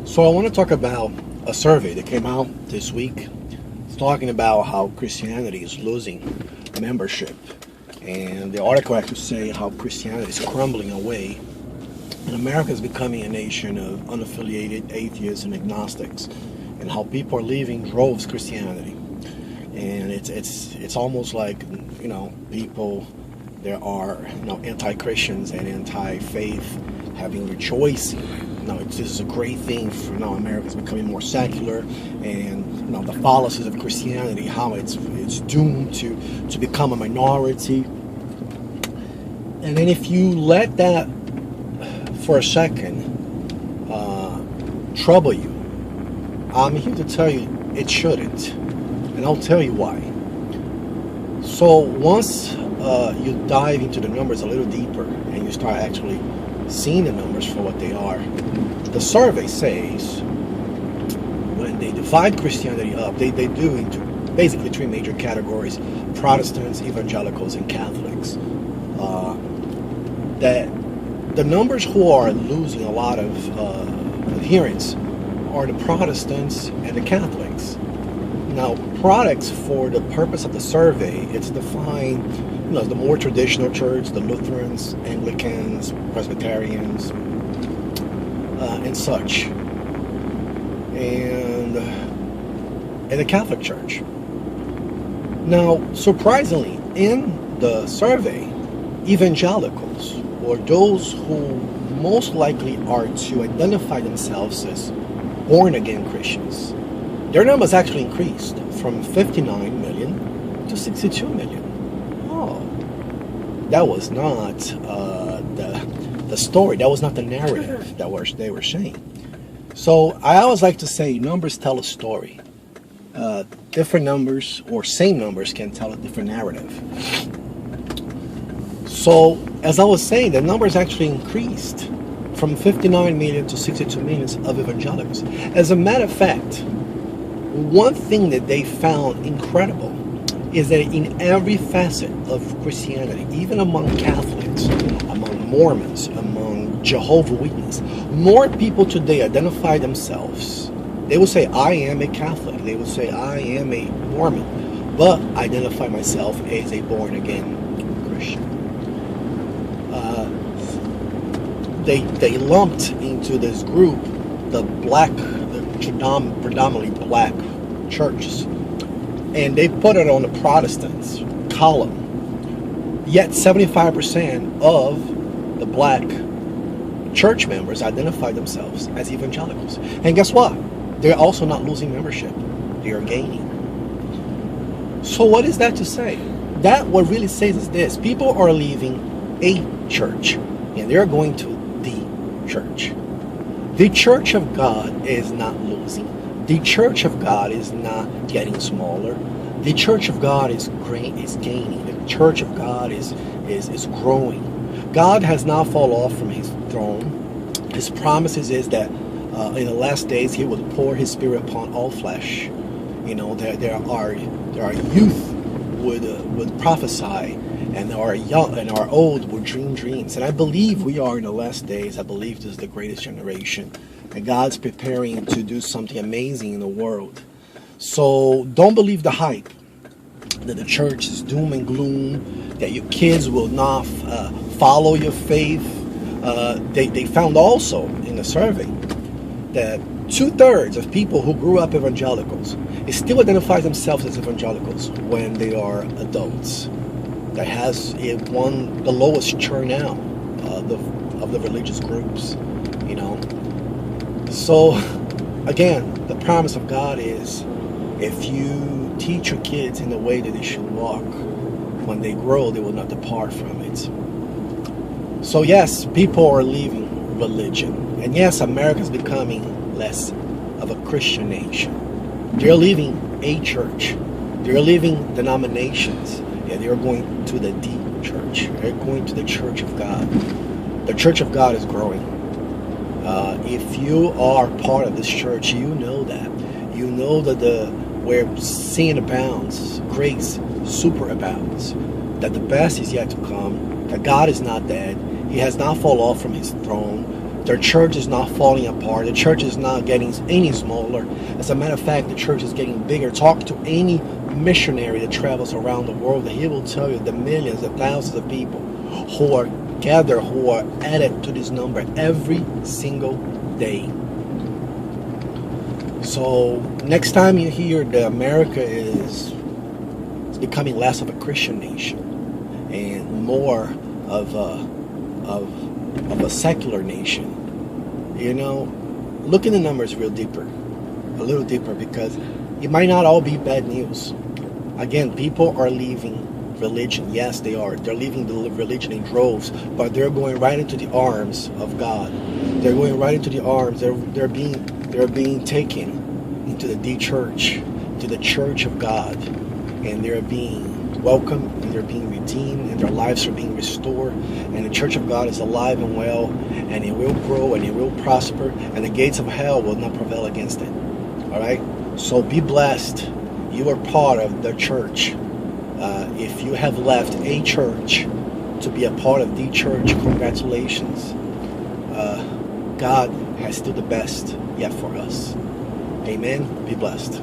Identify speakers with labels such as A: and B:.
A: So I want to talk about a survey that came out this week. It's talking about how Christianity is losing membership. And the article actually say how Christianity is crumbling away. And America is becoming a nation of unaffiliated atheists and agnostics. And how people are leaving droves Christianity. And it's almost like, people, there are, anti-Christians and anti-faith having rejoicing. This is a great thing for now. America is becoming more secular, and the fallacies of Christianity, how it's doomed to become a minority. And then if you let that for a second trouble you, I'm here to tell you it shouldn't, and I'll tell you why. So once you dive into the numbers a little deeper and you start actually seeing the numbers for what they are, the survey says when they divide Christianity up, they do into basically three major categories: Protestants, evangelicals, and Catholics. That the numbers who are losing a lot of adherents are the Protestants and the Catholics. Now, products, for the purpose of the survey, it's defined, as the more traditional church, the Lutherans, Anglicans, Presbyterians, and such, and the Catholic Church. Now, surprisingly, in the survey, evangelicals, or those who most likely are to identify themselves as born-again Christians, their numbers actually increased from 59 million to 62 million. Oh, that was not the story. That was not the narrative that they were saying. So I always like to say numbers tell a story. Different numbers or same numbers can tell a different narrative. So as I was saying, the numbers actually increased from 59 million to 62 million of evangelicals. As a matter of fact, one thing that they found incredible is that in every facet of Christianity, even among Catholics, among Mormons, among Jehovah's Witnesses, more people today identify themselves. They will say, I am a Catholic. They will say, I am a Mormon, but identify myself as a born-again Christian. They lumped into this group the predominantly black churches, and they put it on the Protestants column. Yet 75% of the black church members identify themselves as evangelicals. And guess what? They're also not losing membership. They are gaining. So what is that to say? That what really says is this: people are leaving a church and they're going to the church. The church of God is not losing. The church of God is not getting smaller. The church of God is gaining. The church of God is growing. God has not fallen off from his throne. His promises is that in the last days he will pour his spirit upon all flesh. There are youth would prophesy, and our young and our old would dream dreams. And I believe we are in the last days. I believe this is the greatest generation, and God's preparing to do something amazing in the world. So don't believe the hype that the church is doom and gloom, that your kids will not follow your faith. They found also in the survey that 2/3 of people who grew up evangelicals still identify themselves as evangelicals when they are adults. That has won the lowest turnout of the religious groups. So again, the promise of God is, if you teach your kids in the way that they should walk, when they grow, they will not depart from it. So yes, people are leaving religion. And yes, America is becoming less of a Christian nation. They're leaving a church. They're leaving denominations. Yeah, they're going to the deep church. They're going to the church of God. The church of God is growing. If you are part of this church, you know that. You know that where sin abounds, grace superabounds. That the best is yet to come. That God is not dead. He has not fallen off from his throne. Their church is not falling apart. The church is not getting any smaller. As a matter of fact, the church is getting bigger. Talk to any missionary that travels around the world, and he will tell you the millions, the thousands of people who are gathered, who are added to this number every single day. So next time you hear that America is becoming less of a Christian nation and more of a secular nation, look in the numbers a little deeper, because it might not all be bad news. Again, people are leaving religion. Yes, they are. They're leaving the religion in droves, but they're going right into the arms of God. They're going right into the arms. They're being taken into the church, to the church of God, and they're being welcomed, and they're being redeemed, and their lives are being restored, and the church of God is alive and well, and it will grow, and it will prosper, and the gates of hell will not prevail against it. All right? So be blessed. You are part of the church. If you have left a church to be a part of the church, congratulations. God has still the best yet for us. Amen. Be blessed.